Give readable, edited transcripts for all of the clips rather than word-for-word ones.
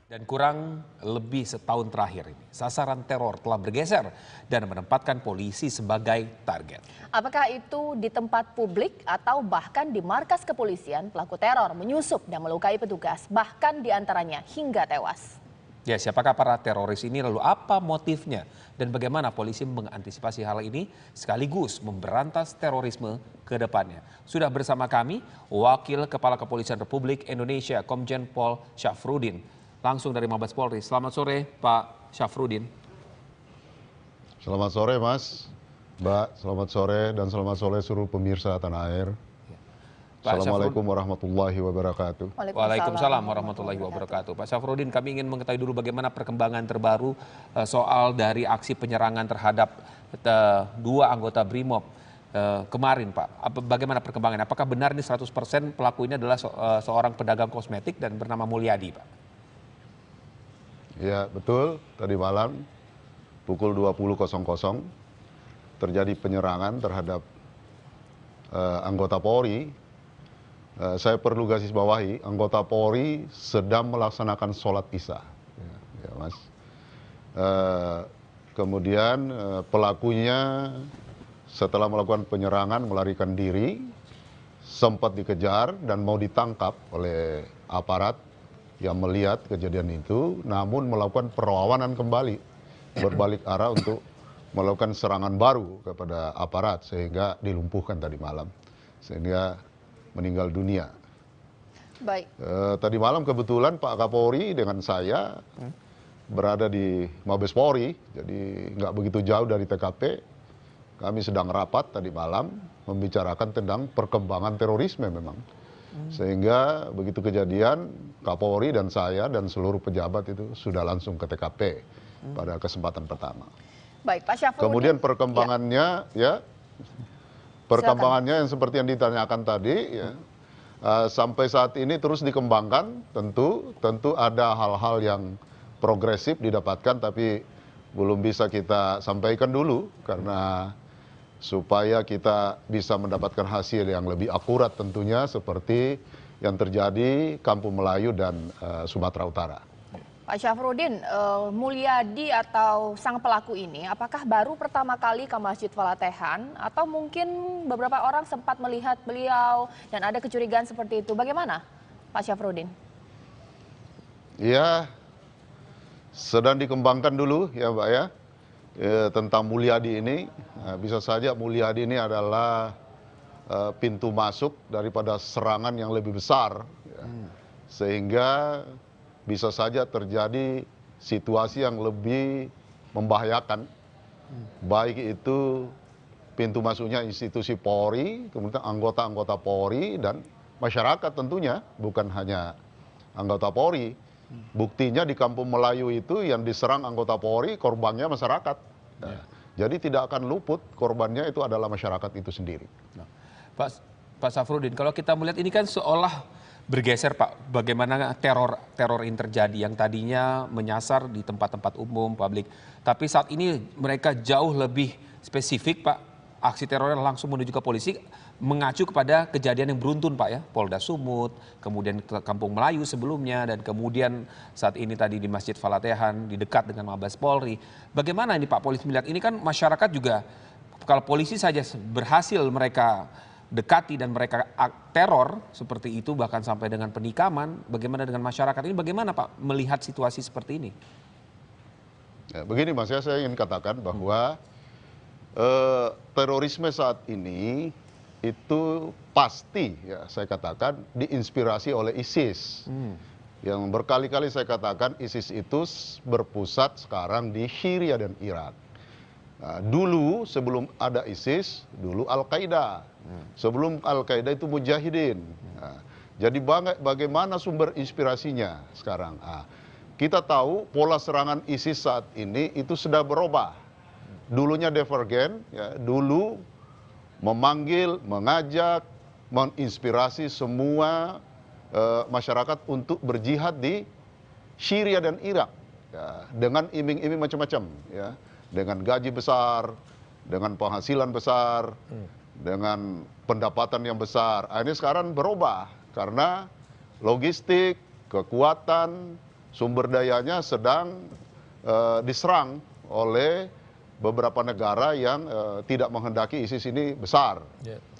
Dan kurang lebih setahun terakhir ini, sasaran teror telah bergeser dan menempatkan polisi sebagai target. Apakah itu di tempat publik atau bahkan di markas kepolisian, pelaku teror menyusup dan melukai petugas, bahkan diantaranya hingga tewas. Ya, siapakah para teroris ini, lalu apa motifnya, dan bagaimana polisi mengantisipasi hal ini sekaligus memberantas terorisme ke depannya. Sudah bersama kami Wakil Kepala Kepolisian Republik Indonesia Komjen Pol Syafruddin, langsung dari Mabes Polri. Selamat sore Pak Syafruddin. Selamat sore Mas, Mbak, selamat sore dan selamat sore seluruh pemirsa tanah air. Assalamualaikum warahmatullahi wabarakatuh. Waalaikumsalam warahmatullahi wabarakatuh. Pak Syafruddin, kami ingin mengetahui dulu bagaimana perkembangan terbaru soal dari aksi penyerangan terhadap dua anggota BRIMOB kemarin, Pak. Bagaimana perkembangan? Apakah benar ini 100% pelaku ini adalah seorang pedagang kosmetik dan bernama Mulyadi, Pak? Ya, betul. Tadi malam pukul 20.00 terjadi penyerangan terhadap anggota Polri. Saya perlu garis bawahi, anggota Polri sedang melaksanakan sholat isya, ya Mas. Kemudian pelakunya setelah melakukan penyerangan melarikan diri, sempat dikejar dan mau ditangkap oleh aparat yang melihat kejadian itu, namun melakukan perlawanan kembali, berbalik arah untuk melakukan serangan baru kepada aparat sehingga dilumpuhkan tadi malam, sehingga meninggal dunia. Baik. Tadi malam kebetulan Pak Kapolri dengan saya berada di Mabes Polri, jadi nggak begitu jauh dari TKP. Kami sedang rapat tadi malam membicarakan tentang perkembangan terorisme memang. Sehingga begitu kejadian Kapolri dan saya dan seluruh pejabat itu sudah langsung ke TKP pada kesempatan pertama. Baik, Pak Syafruddin. Kemudian perkembangannya perkembangannya yang seperti yang ditanyakan tadi, ya, sampai saat ini terus dikembangkan. Tentu ada hal-hal yang progresif didapatkan, tapi belum bisa kita sampaikan dulu karena supaya kita bisa mendapatkan hasil yang lebih akurat tentunya seperti yang terjadi Kampung Melayu dan Sumatera Utara. Pak Syafruddin, Mulyadi atau sang pelaku ini apakah baru pertama kali ke Masjid Falatehan atau mungkin beberapa orang sempat melihat beliau dan ada kecurigaan seperti itu? Bagaimana Pak Syafruddin? Ya, sedang dikembangkan dulu ya Mbak ya, tentang Mulyadi ini. Bisa saja Mulyadi ini adalah pintu masuk daripada serangan yang lebih besar, ya. Sehingga bisa saja terjadi situasi yang lebih membahayakan, baik itu pintu masuknya institusi Polri, kemudian anggota-anggota Polri dan masyarakat tentunya, bukan hanya anggota Polri. Buktinya di Kampung Melayu itu yang diserang anggota Polri, korbannya masyarakat. Jadi tidak akan luput, korbannya itu adalah masyarakat itu sendiri. Pak Syafruddin, kalau kita melihat ini kan seolah bergeser Pak, bagaimana teror ini terjadi yang tadinya menyasar di tempat-tempat umum, publik. Tapi saat ini mereka jauh lebih spesifik Pak, aksi terornya langsung menuju ke polisi, mengacu kepada kejadian yang beruntun Pak ya, Polda Sumut, kemudian ke Kampung Melayu sebelumnya, dan kemudian saat ini tadi di Masjid Falatehan, di dekat dengan Mabes Polri. Bagaimana ini Pak polisi melihat, ini kan masyarakat juga, kalau polisi saja berhasil mereka dekati dan mereka teror seperti itu bahkan sampai dengan penikaman, bagaimana dengan masyarakat ini, bagaimana Pak melihat situasi seperti ini? Ya, begini Mas ya, saya ingin katakan bahwa terorisme saat ini itu pasti ya saya katakan diinspirasi oleh ISIS. Yang berkali-kali saya katakan ISIS itu berpusat sekarang di Syria dan Irak. Nah, dulu sebelum ada ISIS, dulu Al-Qaeda. Sebelum Al-Qaeda itu Mujahidin. Nah, jadi bagaimana sumber inspirasinya sekarang? Nah, kita tahu pola serangan ISIS saat ini itu sudah berubah. Dulunya divergen, ya, dulu memanggil, mengajak, menginspirasi semua masyarakat untuk berjihad di Syria dan Irak, ya, dengan iming-iming macam-macam, ya, dengan gaji besar, dengan penghasilan besar, dengan pendapatan yang besar. Ini sekarang berubah karena logistik, kekuatan, sumber dayanya sedang diserang oleh beberapa negara yang tidak menghendaki ISIS ini besar.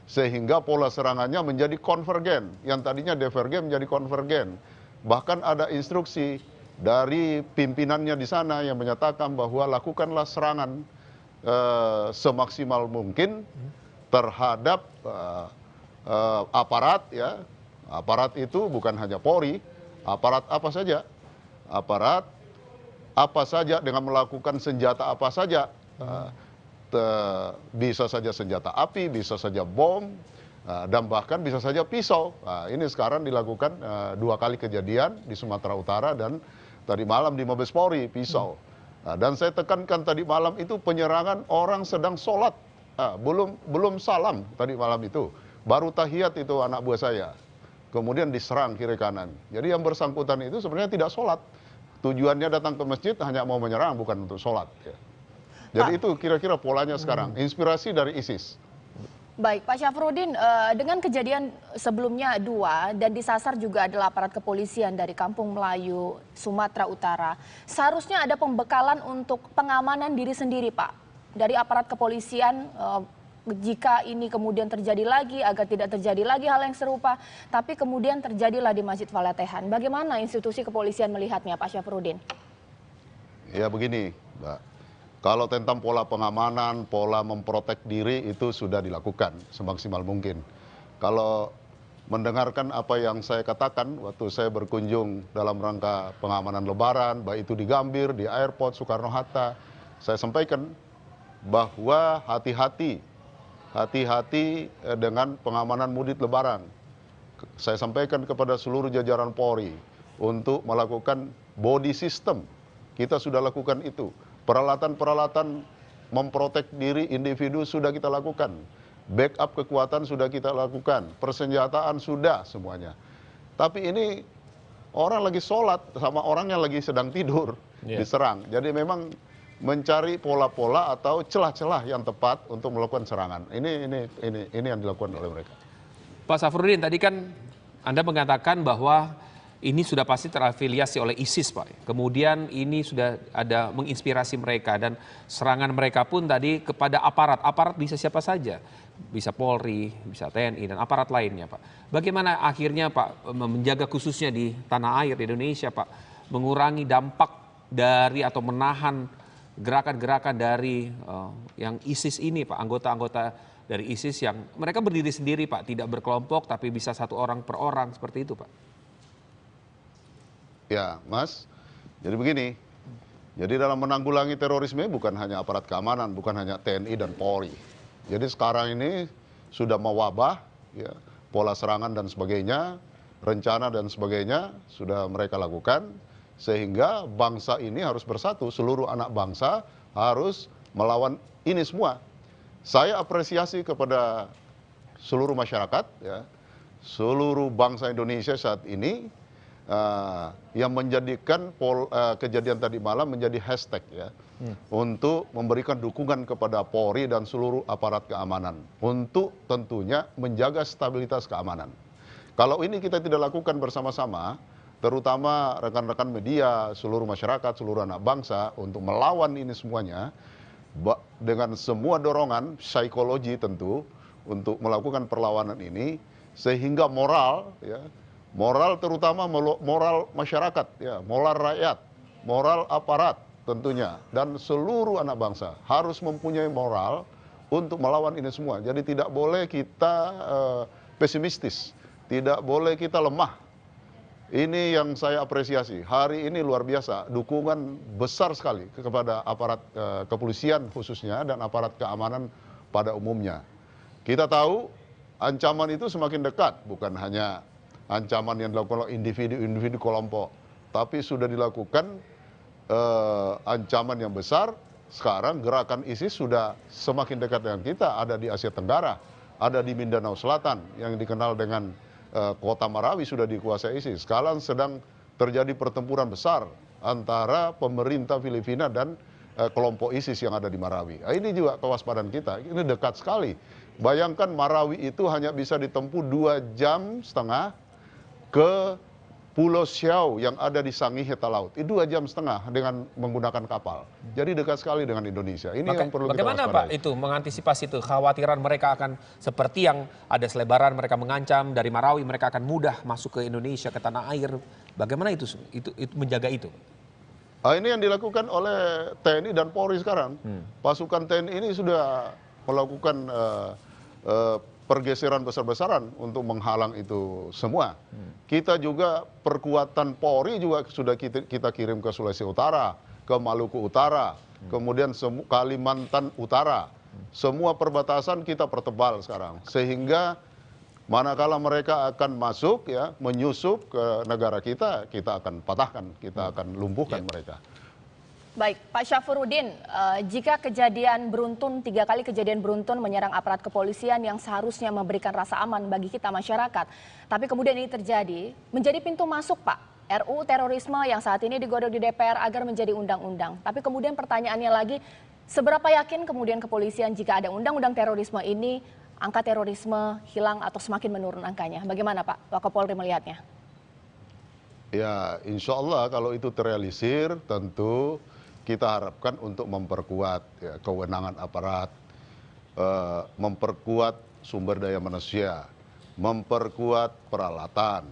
Sehingga pola serangannya menjadi konvergen, yang tadinya divergen menjadi konvergen. Bahkan ada instruksi dari pimpinannya di sana yang menyatakan bahwa lakukanlah serangan semaksimal mungkin terhadap aparat, ya. Aparat itu bukan hanya Polri, aparat apa saja, aparat apa saja dengan melakukan senjata apa saja. Bisa saja senjata api, bisa saja bom, dan bahkan bisa saja pisau. Ini sekarang dilakukan 2 kali kejadian di Sumatera Utara dan tadi malam di Mabes Polri, pisau. Dan saya tekankan tadi malam itu penyerangan orang sedang sholat, belum salam tadi malam itu, baru tahiyat itu anak buah saya, kemudian diserang kiri kanan. Jadi yang bersangkutan itu sebenarnya tidak sholat, tujuannya datang ke masjid hanya mau menyerang, bukan untuk sholat. Jadi itu kira-kira polanya sekarang, inspirasi dari ISIS. Baik, Pak Syafruddin, dengan kejadian sebelumnya 2 dan disasar juga adalah aparat kepolisian dari Kampung Melayu, Sumatera Utara. Seharusnya ada pembekalan untuk pengamanan diri sendiri, Pak, dari aparat kepolisian jika ini kemudian terjadi lagi, agar tidak terjadi lagi hal yang serupa, tapi kemudian terjadilah di Masjid Falatehan. Bagaimana institusi kepolisian melihatnya, Pak Syafruddin? Ya begini, Mbak. Kalau tentang pola pengamanan, pola memprotek diri itu sudah dilakukan semaksimal mungkin. Kalau mendengarkan apa yang saya katakan waktu saya berkunjung dalam rangka pengamanan Lebaran, baik itu di Gambir, di airport Soekarno-Hatta, saya sampaikan bahwa hati-hati dengan pengamanan mudik Lebaran. Saya sampaikan kepada seluruh jajaran Polri untuk melakukan body system. Kita sudah lakukan itu. Peralatan-peralatan memprotek diri individu sudah kita lakukan. Backup kekuatan sudah kita lakukan. Persenjataan sudah semuanya. Tapi ini orang lagi sholat sama orang yang lagi sedang tidur diserang. Jadi memang mencari pola-pola atau celah-celah yang tepat untuk melakukan serangan. Ini yang dilakukan oleh mereka. Pak Syafruddin, tadi kan Anda mengatakan bahwa ini sudah pasti terafiliasi oleh ISIS, Pak. Kemudian ini sudah ada menginspirasi mereka dan serangan mereka pun tadi kepada aparat. Aparat bisa siapa saja, bisa Polri, bisa TNI dan aparat lainnya, Pak. Bagaimana akhirnya, Pak, menjaga khususnya di tanah air di Indonesia, Pak, mengurangi dampak dari atau menahan gerakan-gerakan dari yang ISIS ini, Pak, anggota-anggota dari ISIS yang mereka berdiri sendiri, Pak, tidak berkelompok tapi bisa 1 orang per orang seperti itu, Pak. Ya, Mas. Jadi begini. Jadi dalam menanggulangi terorisme bukan hanya aparat keamanan, bukan hanya TNI dan Polri. Jadi sekarang ini sudah mewabah, ya, pola serangan dan sebagainya, rencana dan sebagainya sudah mereka lakukan, sehingga bangsa ini harus bersatu. Seluruh anak bangsa harus melawan ini semua. Saya apresiasi kepada seluruh masyarakat, ya, seluruh bangsa Indonesia saat ini, yang menjadikan kejadian tadi malam menjadi hashtag, ya, untuk memberikan dukungan kepada Polri dan seluruh aparat keamanan untuk tentunya menjaga stabilitas keamanan. Kalau ini kita tidak lakukan bersama-sama, terutama rekan-rekan media, seluruh masyarakat, seluruh anak bangsa untuk melawan ini semuanya dengan semua dorongan psikologi tentu untuk melakukan perlawanan ini, sehingga moral, ya, moral terutama moral masyarakat, ya, moral rakyat, moral aparat tentunya, dan seluruh anak bangsa harus mempunyai moral untuk melawan ini semua. Jadi tidak boleh kita pesimistis, tidak boleh kita lemah. Ini yang saya apresiasi. Hari ini luar biasa, dukungan besar sekali kepada aparat kepolisian khususnya dan aparat keamanan pada umumnya. Kita tahu ancaman itu semakin dekat, bukan hanya ancaman yang dilakukan oleh individu-individu kelompok, tapi sudah dilakukan ancaman yang besar. Sekarang gerakan ISIS sudah semakin dekat dengan kita, ada di Asia Tenggara, ada di Mindanao Selatan yang dikenal dengan kota Marawi sudah dikuasai ISIS. Sekarang sedang terjadi pertempuran besar antara pemerintah Filipina dan kelompok ISIS yang ada di Marawi. Ini juga kewaspadaan kita, ini dekat sekali. Bayangkan Marawi itu hanya bisa ditempuh 2,5 jam ke Pulau Siau yang ada di Sangihe Laut itu 2,5 jam dengan menggunakan kapal. Jadi dekat sekali dengan Indonesia. Ini yang perlu kita Bagaimana waspadai. Pak itu mengantisipasi itu kekhawatiran mereka akan seperti yang ada selebaran mereka mengancam dari Marawi mereka akan mudah masuk ke Indonesia ke tanah air. Bagaimana itu menjaga itu? Ini yang dilakukan oleh TNI dan Polri sekarang. Pasukan TNI ini sudah melakukan pergeseran besar-besaran untuk menghalang itu semua. Kita juga perkuatan Polri juga sudah kita kirim ke Sulawesi Utara, ke Maluku Utara, kemudian Kalimantan Utara. Semua perbatasan kita pertebal sekarang. Sehingga manakala mereka akan masuk ya, menyusup ke negara kita akan patahkan, kita akan lumpuhkan mereka. Baik, Pak Syafruddin, jika kejadian beruntun, 3 kali kejadian beruntun menyerang aparat kepolisian yang seharusnya memberikan rasa aman bagi kita masyarakat, tapi kemudian ini terjadi, menjadi pintu masuk Pak, RUU terorisme yang saat ini digodok di DPR agar menjadi undang-undang. Tapi kemudian pertanyaannya lagi, seberapa yakin kemudian kepolisian jika ada undang-undang terorisme ini, angka terorisme hilang atau semakin menurun angkanya? Bagaimana Pak Wakapolri melihatnya? Ya, insya Allah kalau itu terrealisir tentu kita harapkan untuk memperkuat ya, kewenangan aparat, memperkuat sumber daya manusia, memperkuat peralatan.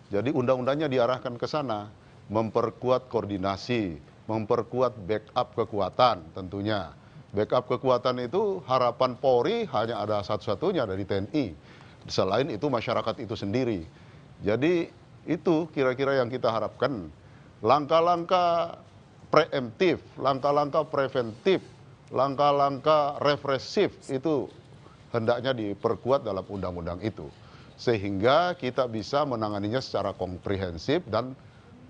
Jadi undang-undangnya diarahkan ke sana, memperkuat koordinasi, memperkuat backup kekuatan tentunya. Backup kekuatan itu harapan Polri hanya ada satu-satunya dari TNI. Selain itu masyarakat itu sendiri. Jadi itu kira-kira yang kita harapkan. Langkah-langkah preemptif, langkah-langkah preventif, langkah-langkah represif itu hendaknya diperkuat dalam undang-undang itu. Sehingga kita bisa menanganinya secara komprehensif dan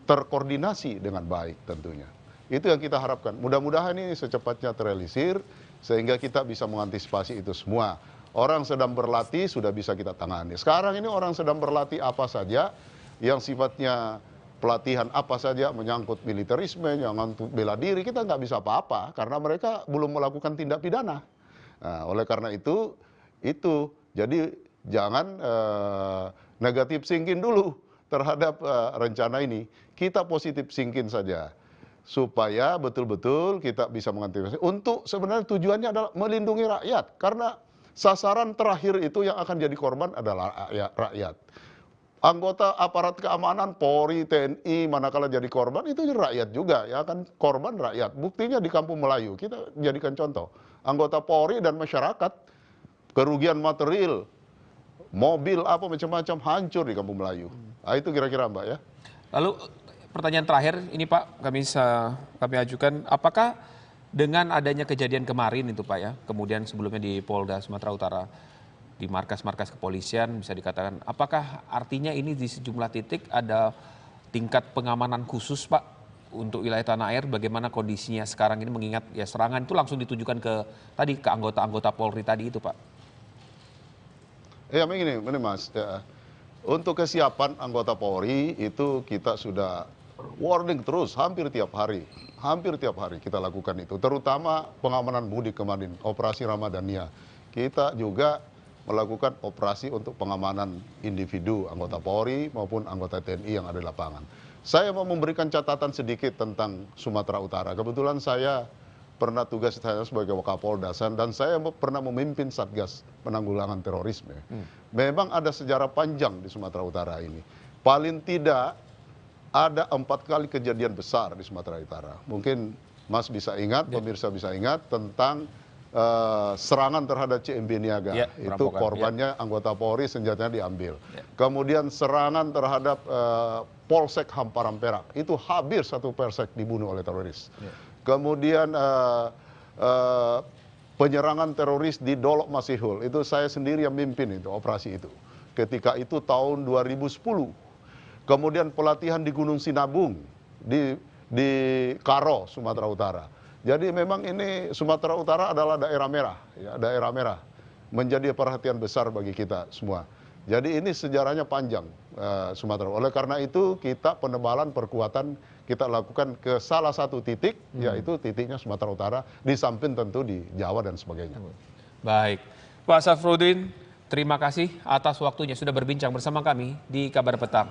terkoordinasi dengan baik tentunya. Itu yang kita harapkan. Mudah-mudahan ini secepatnya terrealisir sehingga kita bisa mengantisipasi itu semua. Orang sedang berlatih sudah bisa kita tangani. Sekarang ini orang sedang berlatih apa saja yang sifatnya pelatihan apa saja menyangkut militerisme, menyangkut bela diri, kita nggak bisa apa-apa karena mereka belum melakukan tindak pidana. Nah, oleh karena itu jadi jangan negatif thinking dulu terhadap rencana ini. Kita positif thinking saja supaya betul-betul kita bisa mengantisipasi. Untuk sebenarnya tujuannya adalah melindungi rakyat karena sasaran terakhir itu yang akan jadi korban adalah rakyat. Anggota aparat keamanan, Polri, TNI, manakala jadi korban, itu rakyat juga, ya kan korban rakyat. Buktinya di Kampung Melayu, kita jadikan contoh. Anggota Polri dan masyarakat, kerugian material, mobil, apa macam-macam hancur di Kampung Melayu. Nah, itu kira-kira Mbak ya. Lalu pertanyaan terakhir, ini Pak kami ajukan, apakah dengan adanya kejadian kemarin itu Pak ya, kemudian sebelumnya di Polda Sumatera Utara, di markas-markas kepolisian bisa dikatakan, apakah artinya ini di sejumlah titik ada tingkat pengamanan khusus Pak untuk wilayah tanah air? Bagaimana kondisinya sekarang ini mengingat ya serangan itu langsung ditujukan ke anggota-anggota Polri tadi itu Pak? Ya begini Mas, ya. Untuk kesiapan anggota Polri itu kita sudah warning terus hampir tiap hari kita lakukan itu, terutama pengamanan mudik kemarin, operasi Ramadhania. Kita juga melakukan operasi untuk pengamanan individu anggota Polri maupun anggota TNI yang ada di lapangan. Saya mau memberikan catatan sedikit tentang Sumatera Utara. Kebetulan saya pernah tugas saya sebagai Wakapolda dan saya pernah memimpin Satgas Penanggulangan Terorisme. Memang ada sejarah panjang di Sumatera Utara ini. Paling tidak ada 4 kali kejadian besar di Sumatera Utara. Mungkin Mas bisa ingat, pemirsa bisa ingat tentang serangan terhadap CMB Niaga, ya, itu korbannya anggota Polri, senjatanya diambil. Ya. Kemudian serangan terhadap Polsek Hamparan Perak, itu hampir 1 polsek dibunuh oleh teroris. Ya. Kemudian penyerangan teroris di Dolok Masihul, itu saya sendiri yang mimpin itu operasi itu. Ketika itu tahun 2010. Kemudian pelatihan di Gunung Sinabung, di Karo, Sumatera Utara. Jadi memang ini Sumatera Utara adalah daerah merah, ya, daerah merah, menjadi perhatian besar bagi kita semua. Jadi ini sejarahnya panjang Sumatera. Oleh karena itu kita penebalan perkuatan kita lakukan ke salah satu titik, yaitu titiknya Sumatera Utara, di samping tentu di Jawa dan sebagainya. Baik, Pak Syafruddin, terima kasih atas waktunya sudah berbincang bersama kami di Kabar Petang.